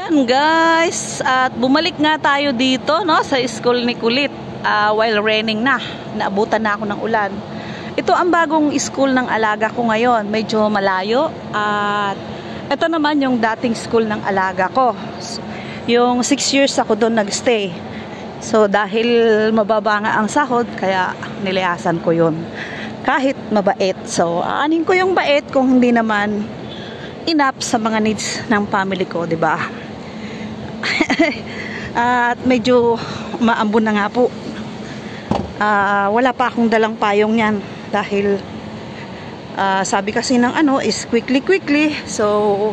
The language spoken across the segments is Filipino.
Ayan guys, at bumalik nga tayo dito no, sa school ni Kulit while raining na. Naabutan na ako ng ulan. Ito ang bagong school ng alaga ko ngayon. Medyo malayo. At ito naman yung dating school ng alaga ko. Yung 6 years ako doon nagstay. So dahil mababa nga ang sahod, kaya nilayasan ko yun. Kahit mabait. So aanin ko yung bait kung hindi naman enough sa mga needs ng family ko, 'di ba? At medyo maambon na nga po. Wala pa akong dalang payong niyan dahil sabi kasi ng ano is quickly. So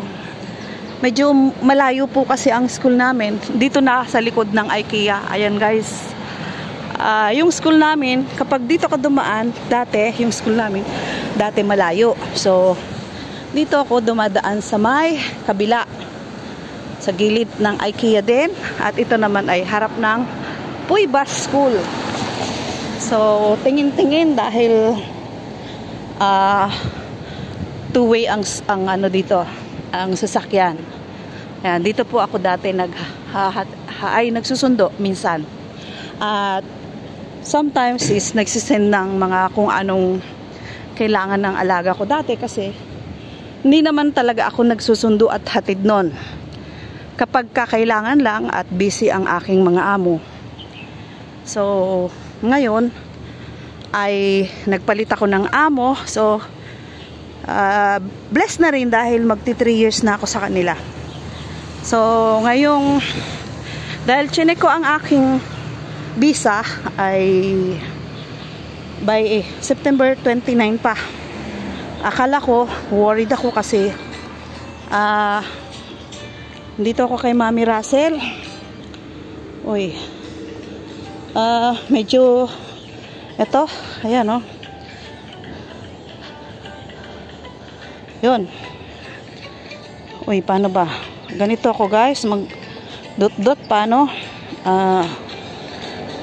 medyo malayo po kasi ang school namin. Dito na sa likod ng IKEA. Ayan guys. Yung school namin, kapag dito ka dumaan, dati yung school namin, dati malayo. So dito ako dumadaan sa may kabila, sa gilid ng IKEA din. At ito naman ay harap ng Puybas School. So tingin-tingin dahil two-way ang ano dito, ang sasakyan. Ayan, dito po ako dati nagsusundo minsan. At sometimes is nagsisend ng mga kung anong kailangan ng alaga ko dati kasi hindi naman talaga ako nagsusundo at hatid nun. Kapag kakailangan lang at busy ang aking mga amo. So, ngayon ay nagpalit ako ng amo. So, blessed na rin dahil magti 3 years na ako sa kanila. So, ngayong dahil chinek ko ang aking visa ay by September 29 pa. Akala ko, worried ako kasi dito ako kay Mami Russell. Uy. Medyo eto, ayan oh. Yun. Uy, paano ba? Ganito ako guys, mag dot paano?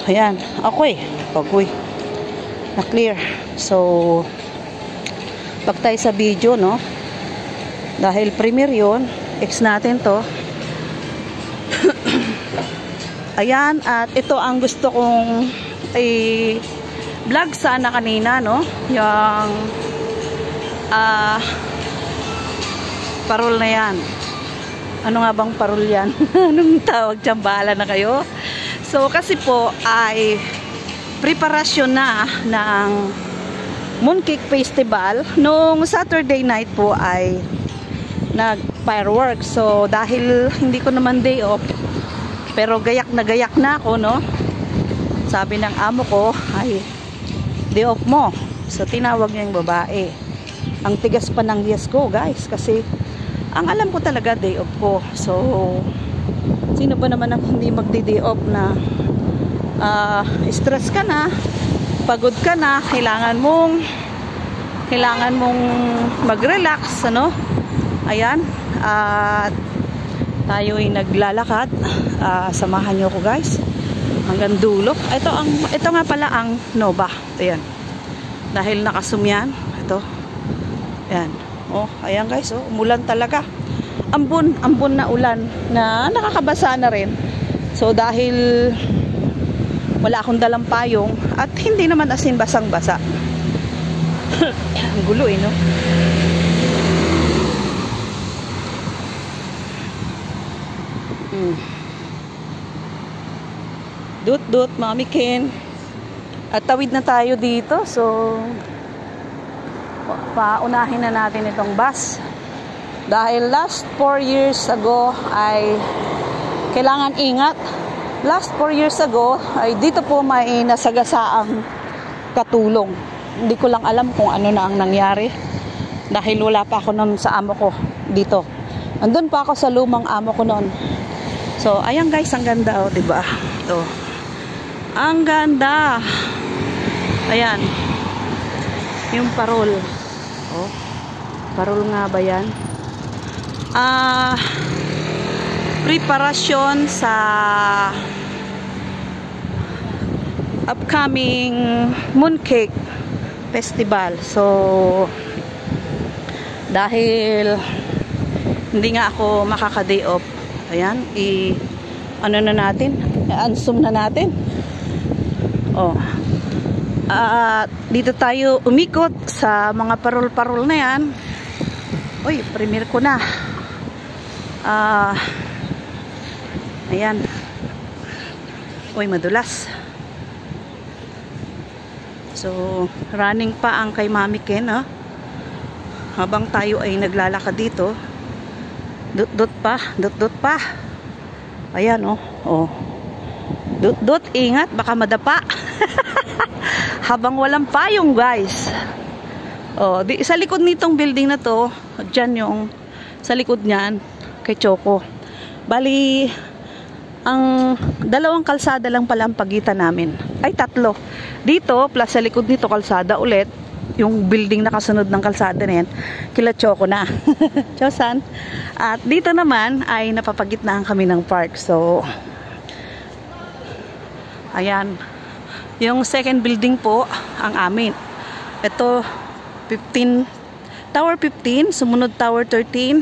Ayan, okay. Uy. Na clear. So pag tayo sa video, no? Dahil premiere yun, X natin to. Ayan, at ito ang gusto kong vlog sana kanina, no? Yung parol na yan. Ano nga bang parol yan? Anong tawag dyan? Bahala na kayo. So, kasi po ay preparasyon na ng Mooncake Festival. Noong Saturday night po ay nag-fireworks. So, dahil hindi ko naman day off, pero gayak na ako, no? Sabi ng amo ko, ay, day off mo. So, tinawag niya yung babae. Ang tigas pa ng yes ko, guys. Kasi, ang alam ko talaga, day off ko. So, sino ba naman ang hindi magdi-day off na stress ka na, pagod ka na, kailangan mong mag-relax, ano? Ayan, at tayo ay naglalakad. Samahan niyo ko guys hanggang dulo. Ito nga pala ang Nova. Ayan, dahil nakasumyan ito. Ayan, oh, ayan guys, oh, umulan talaga. Ambon na ulan na nakakabasa na rin. So dahil wala akong dalang payong at hindi naman asin basang-basa. Ang gulo, no? Dut, Mami Ken. At tawid na tayo dito. So, paunahin na natin itong bus. Dahil last 4 years ago ay kailangan ingat. Last 4 years ago ay dito po may nasagasaang katulong. Hindi ko lang alam kung ano na ang nangyari. Dahil wala pa ako noon sa amo ko dito. Andun pa ako sa lumang amo ko noon. So, ayan guys, ang ganda, oh, 'di ba? Ito. Ang ganda. Ayan. Yung parol. Oh. Parol nga ba 'yan? Preparasyon sa upcoming Mooncake Festival. So, dahil hindi nga ako makaka-day off, Ayan, ano na natin, i-unsum na natin. Oh. Dito tayo umikot sa mga parol-parol na yan. Uy, premier ko na. Ayan. Uy, madulas. So, running pa ang kay Mami Ken, ha? Habang tayo ay naglalakad dito. Dut-dut pa, dut-dut pa. Ayan, oh. Oh. Dut-dut, ingat, baka madapa. Habang walang payong, guys. Oh, sa likod nitong building na to, dyan yung sa likod niyan kay Choco. Bali, ang dalawang kalsada lang pala ang pagitan namin. Ay, tatlo. Dito, plus sa likod nito kalsada ulit, yung building na kasunod ng kalsada na yan, kila Choco na. Chosan. At dito naman ay napapagitnaan kami ng park. So, ayan. Yung second building po, ang amin. Ito, 15, Tower 15, sumunod Tower 13,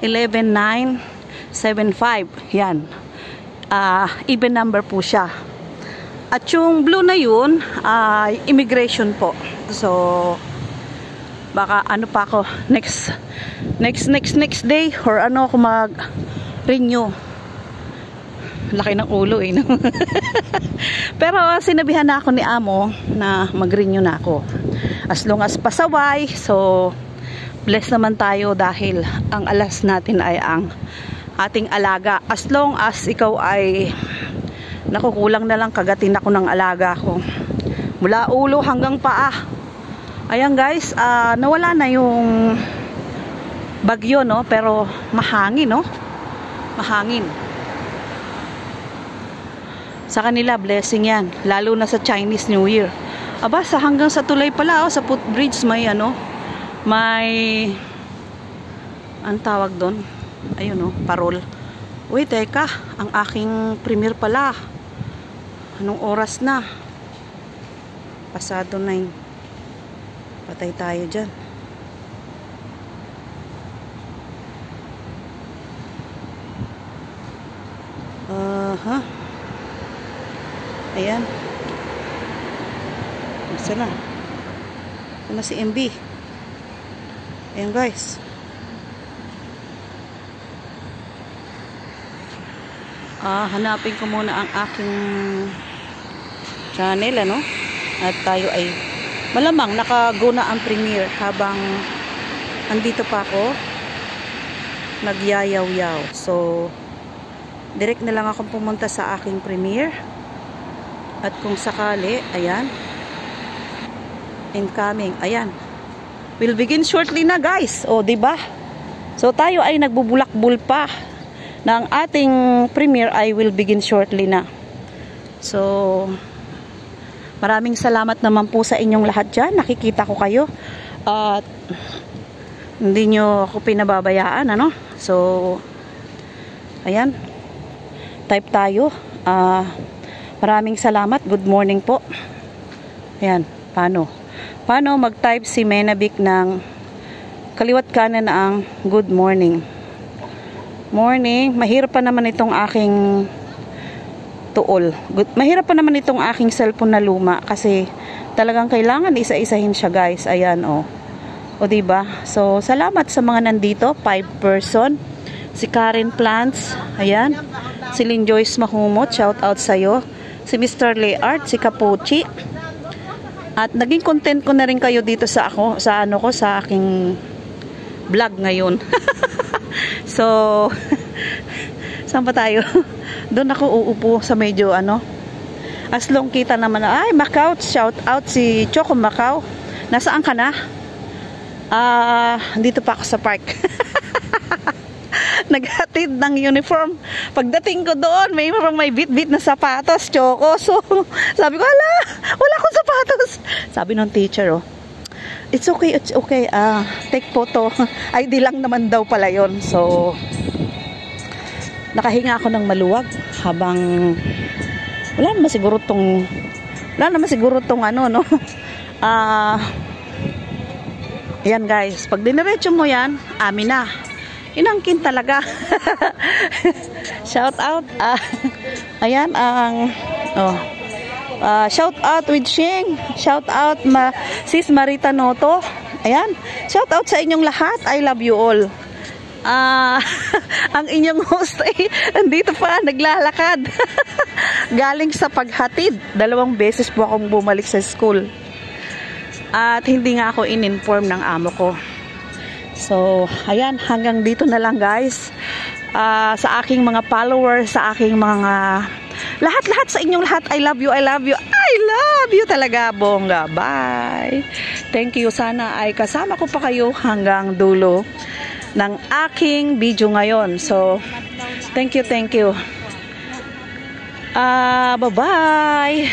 11, 9, 7, 5. Yan. Even number po siya. At yung blue na yun, immigration po. So, baka ano pa ako, next day, or ano ako mag-renew. Laki ng ulo eh, no? Pero sinabihan na ako ni Amo na mag-renew na ako. As long as pasaway, so blessed naman tayo dahil ang alas natin ay ang ating alaga. As long as ikaw ay nakukulang na lang, kagatin ako ng alaga ko. Mula ulo hanggang paa. Ayan guys, nawala na yung bagyo, no? Pero mahangin, no? Mahangin. Sa kanila, blessing yan. Lalo na sa Chinese New Year. Aba, hanggang sa tulay pala, oh, sa footbridge may ano, may, ang tawag doon? Ayun, oh, parol. Uy, teka, ang aking premier pala. Anong oras na? Pasado 9. Patay tayo dyan. Ayan. Basta lang. Ito na si MB. Ayan guys. Hanapin ko muna ang aking channel, ano? At tayo ay malamang nakago na ang premiere habang andito pa ako nagyayaw-yaw. So, direct na lang akong pumunta sa aking premiere. At kung sakali, ayan, incoming, ayan, will begin shortly na guys. O, diba? So, tayo ay nagbubulakbul pa na ang ating premiere ay will begin shortly na. So, maraming salamat naman po sa inyong lahat dyan. Nakikita ko kayo. At hindi nyo ako pinababayaan, ano? So, ayan, type tayo. Maraming salamat. Good morning po. Ayan, paano mag-type si Menabic ng kaliwat kanan ang good morning. Morning. Mahirap pa naman itong aking tuol. Mahirap pa naman itong aking cellphone na luma kasi talagang kailangan isa-isahin siya guys. Ayan, oh. O diba? So, salamat sa mga nandito. 5 person. Si Karen Plants. Ayan. Si Lynn Joyce Mahumot. Shout out sa'yo. Si Mr. Leart, si Capucci. At naging content ko na rin kayo dito sa aking vlog ngayon. So, saan pa tayo? Doon ako uupo sa medyo ano. As long kita naman, ay Macau, shout out si Choco Macau. Nasaan ka na? Dito pa ako sa park. Naghatid ng uniform. Pagdating ko doon, may bit-bit na sapatos, Choco. So, sabi ko, wala akong sapatos. Sabi ng teacher, oh, it's okay, it's okay. Take photo. ID lang naman daw pala yon. So, nakahinga ako ng maluwag habang wala naman siguro tong ano, no? Ayan guys, pag diniretso mo yan, amin na. Inangkin talaga. Shout out. Ayan ang shout out with Shing. Shout out Sis Marita Noto. Ayan. Shout out sa inyong lahat. I love you all. Ang inyong host ay nandito pa, naglalakad. Galing sa paghatid. 2 beses po akong bumalik sa school. At hindi nga ako in-inform ng amo ko. So, ayan, hanggang dito na lang guys. Sa aking mga followers, sa aking mga lahat-lahat sa inyong lahat, I love you, I love you, I love you talaga, bongga. Bye. Thank you. Sana ay kasama ko pa kayo hanggang dulo ng aking video ngayon. So, thank you, thank you. Bye-bye.